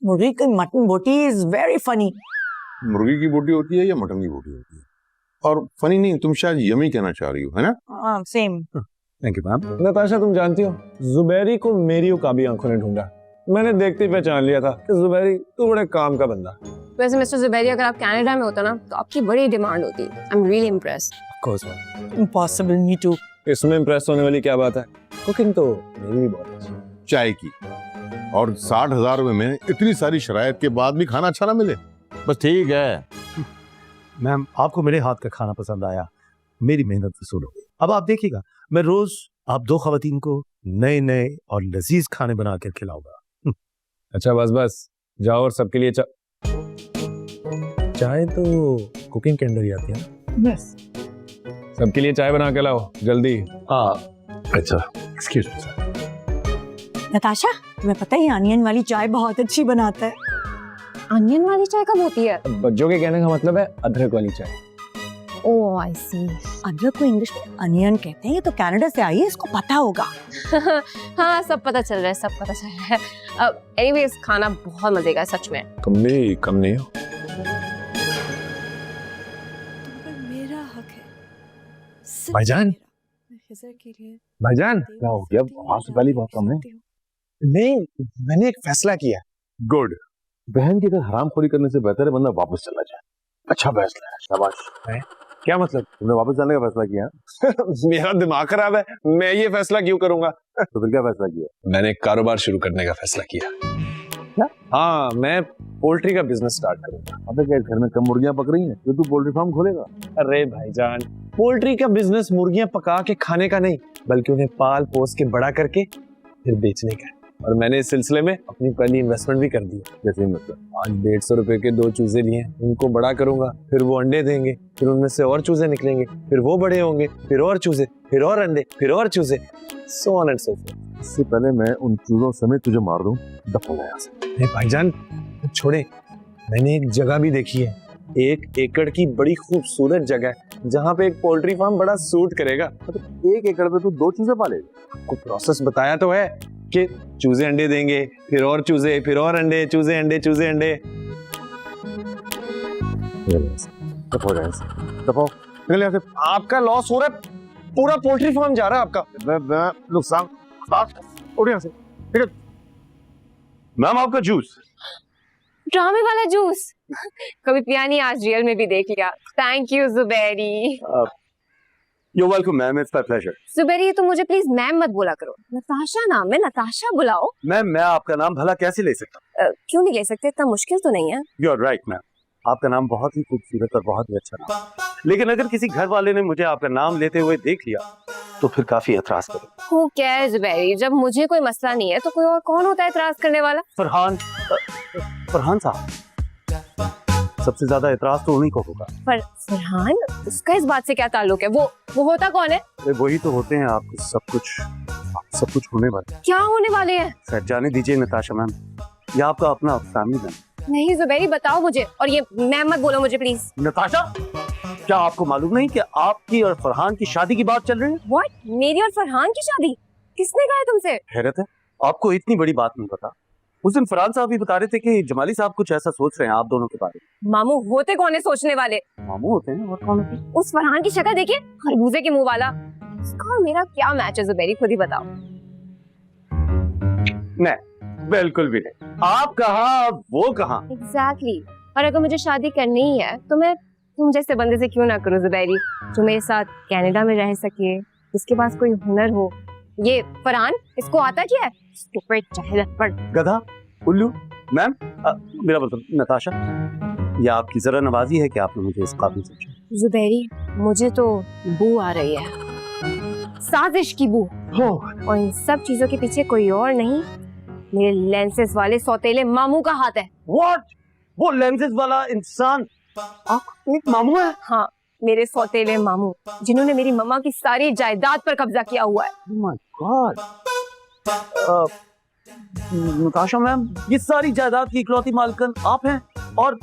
मुर्गी की मटन बोटी इज वेरी फनी। मुर्गी की बोटी होती है या मटन की बोटी होती है? और फनी नहीं, तुम शायद यमी कहना चाह रही हो, है ना? Same. Thank you ma'am. Natasha तुम जानती हो, जुबैरी को मेरी उकाबी आंखों ने ढूंढा। मैंने देखते ही पहचान लिया था कि जुबैरी तू बड़े काम का बंदा। वैसे मिस्टर जुबैरी, अगर आप कनाडा में होता ना तो आपकी बड़ी डिमांड होती। I am really impressed. Of course ma'am. Impossible, me too. इसमें इम्प्रेस होने वाली क्या बात है? कुकिंग तो मेरी भी बहुत अच्छी है। चाय की, और 60,000 रुपए में इतनी सारी शरायत के बाद भी खाना अच्छा ना मिले, बस ठीक है। मैम, आपको मेरे हाथ का खाना पसंद आया, मेरी मेहनत वसूल हो गई। अब आप देखिएगा, मैं रोज आप दो खवातीन को नए नए और लजीज खाने बना कर खिलाऊंगा। अच्छा बस बस जाओ, और सबके लिए चाय तो कुकिंग के अंदर ही आती है ना? यस। सबके लिए चाय बना के लाओ जल्दी। अच्छा, एक्सक्यूज मी सर। नताशा, तुम्हें पता है अनियन वाली चाय बहुत अच्छी बनाता है। अनियन वाली चाय कब होती है? बच्चों के कहने का मतलब है अदरक वाली चाय। ओह आई सी। अदरक को इंग्लिश में अनियन कहते हैं। ये तो कनाडा से आई है, इसको पता होगा। हाँ, सब पता चल रहा है, सब पता चल रहा है। एनीवेज, खाना बहुत मजे का है सच में। कम नहीं हो। मेरा हक है भाईजान, भाईजान क्या हो गया? आवाज तो पहले बहुत कम है। नहीं, मैंने एक फैसला किया। गुड। बहन की तरह हरामखोरी करने से बेहतर है बंदा वापस चला जाए। अच्छा फैसला है, शाबाश। क्या मतलब? तुमने वापस जाने का फैसला किया? मेरा दिमाग खराब है, मैं ये फैसला क्यों करूंगा? तो फिर क्या फैसला किया? मैंने एक कारोबार शुरू करने का फैसला किया। क्या? हाँ, मैं पोल्ट्री का बिजनेस स्टार्ट करूंगा। अबे क्या घर में कम मुर्गियां पक रही हैं, तो तू पोल्ट्री फार्म खोलेगा? अरे भाईजान, पोल्ट्री का बिजनेस मुर्गियां पका के खाने का नहीं, बल्कि उन्हें पाल पोस के बड़ा करके फिर बेचने का। और मैंने इस सिलसिले में अपनी पहली इन्वेस्टमेंट भी कर दी है। जैसे मतलब? आज 150 रुपए के 2 चूजे लिए, उनको बड़ा करूंगा, फिर वो अंडे देंगे, फिर उनमें से और चूजे निकलेंगे, फिर वो बड़े होंगे, फिर और चूजे, फिर और अंडे, फिर और चूजे, so on and so fourth. इससे पहले मैं उन चूजों समेत तुझे मार दूं, दफा हो यहाँ से। नहीं भाईजान, छोड़े। मैंने एक जगह भी देखी है, 1 एकड़ की बड़ी खूबसूरत जगह है, जहाँ पे एक पोल्ट्री फार्म बड़ा सूट करेगा। तो 1 एकड़ पे तू 2 चूजे पालेगा? आपको प्रोसेस बताया तो है कि चूजे अंडे देंगे, फिर और चूजे, फिर और अंडे, चूजे अंडे, चूजे अंडे। दफा हो यहाँ से, दफा हो, निकल यहाँ से। आपका लॉस हो रहा है, पूरा पोल्ट्री फार्म जा रहा है आपका। मैं नुकसान, उठ यहाँ से। मैम आपका जूस। ड्रामे वाला जूस कभी पिया नहीं, आज रियल में भी देख लिया। Thank you Zubairi. You're welcome, ma'am. It's my pleasure. Zubairi, तो मुझे प्लीज मैम मत बोला करो। नताशा नाम है, नताशा बुलाओ। मैम, मैं आपका नाम भला कैसे ले सकता हूँ? क्यों नहीं ले सकते? इतना मुश्किल तो नहीं है। You're right, ma'am. आपका नाम बहुत ही खूबसूरत और बहुत ही अच्छा नाम, लेकिन अगर किसी घर वाले ने मुझे आपका नाम लेते हुए देख लिया तो फिर काफी एतराज करेगा। Who cares, Zubairi? जब मुझे कोई मसला नहीं है तो कोई और कौन होता है एतराज करने वाला? फरहान साहब, सबसे ज्यादा एतराज तो उन्हीं को होगा। पर फरहान, उसका इस बात से क्या ताल्लुक है? वो होता कौन है? वही तो होते हैं आपको सब कुछ होने वाले। क्या होने वाले हैं? सर जाने दीजिए नताशा मैम, ये आपका अपना फैमिली मैम। नहीं जुबैरी, बताओ मुझे, और ये मैम मत बोलो मुझे प्लीज। नताशा, क्या आपको मालूम नहीं कि आपकी और फरहान की शादी की बात चल रही है? What? मेरी और फरहान की शादी? किसने कहा है तुमसे? हैरत है, आपको इतनी बड़ी बात नहीं पता। उस दिन फरहान साहब भी बता रहे थे कि जमाली साहब कुछ ऐसा सोच रहे हैं आप दोनों के बारे में। मामू होते कौन है सोचने वाले? मामू होते हैं और कौन होते हैं? उस फरहान की शक्ल देखिए, खरबूजे के मुंह वाला। उसका और मेरा क्या मैच है जुबैरी, खुद ही बताओ। नहीं, बिल्कुल भी नहीं। आप कहाँ वो कहाँ? Exactly. और अगर मुझे शादी करनी ही है तो मैं तुम जैसे बंदे से क्यों ना करूं जुबैरी, जो मेरे साथ कनाडा में रह सके, जिसके पास कोई हुनर हो। ये फरहान, इसको आता क्या है? स्टूपिड जाहिलपड़, गधा, उल्लू। मैम, मेरा मतलब नताशा, ये आपकी जरा नवाजी है कि आपने मुझे इस काबिल समझा। जुबैरी, मुझे तो बू आ रही है, साजिश की बू। और इन सब चीजों के पीछे कोई और नहीं, मेरे लेंसेज वाले सौतेले मामू का हाथ है। What? वो लेंसेज वाला इंसान आपका एक मामू है? हाँ, मेरे सौतेले मामू, जिन्होंने मेरी मम्मा की सारी जायदाद पर कब्जा किया हुआ है। Oh my God. Natasha ma'am, ये सारी जायदाद की इकलौती मालकिन आप हैं और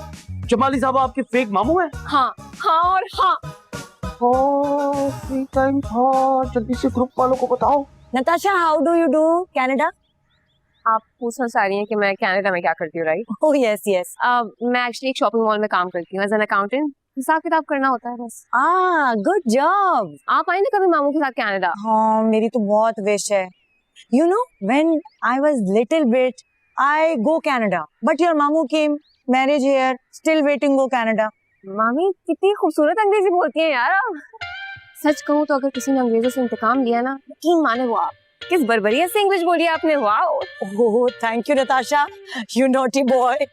जमाली साहब आपके फेक मामू हैं? हाँ हाँ और हाँ। फ्री टाइम था, जल्दी से ग्रुप वालों को बताओ। Natasha, how do you do Canada? आप पूछना चाह रही हैं कि मैं कनाडा में क्या करती हूँ, राइट? Oh yes yes. मैं एक्चुअली एक शॉपिंग मॉल में काम करती हूँ एज एन अकाउंटेंट। हिसाब किताब करना होता है बस। Good job. आप आए ना कभी मामू के साथ कनाडा? हाँ मेरी तो बहुत विश है। You know when I was little bit I go Canada but your mamu came marriage here still waiting go Canada. मामी कितनी खूबसूरत अंग्रेजी बोलती हैं यार आप। सच कहूँ तो अगर किसी ने अंग्रेजों से इंतकाम लिया ना, यकीन माने वो आप। किस बर्बरियत से इंग्लिश बोली आपने, wow. Oh thank you Natasha, you naughty boy.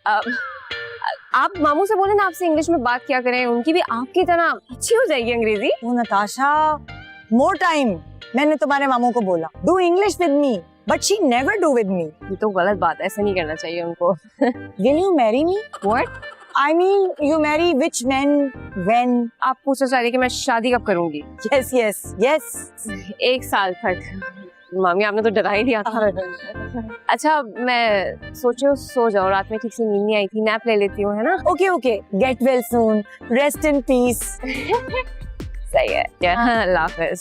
आप मामू से बोले ना आपसे इंग्लिश में बात किया करें, उनकी भी आपकी तरह अच्छी हो जाएगी अंग्रेजी। ओह नताशा, मोर टाइम। मैंने तुम्हारे मामू को बोला do English with me but she never do with me. ये तो गलत बात है, ऐसा नहीं करना चाहिए उनको। Will you marry me? What? I mean, you marry which men when? आप पूछना चाह रही कि मैं शादी कब करूंगी? Yes, yes, yes. 1 साल तक। मामी आपने तो डरा ही दिया था। अच्छा मैं सोच रही हूँ सो जाओ, रात में ठीक से नींद नहीं आई थी, नैप ले लेती हूँ, है ना? Okay, okay. Get well soon. Rest in peace. सही है। अल्लाह हाफिज।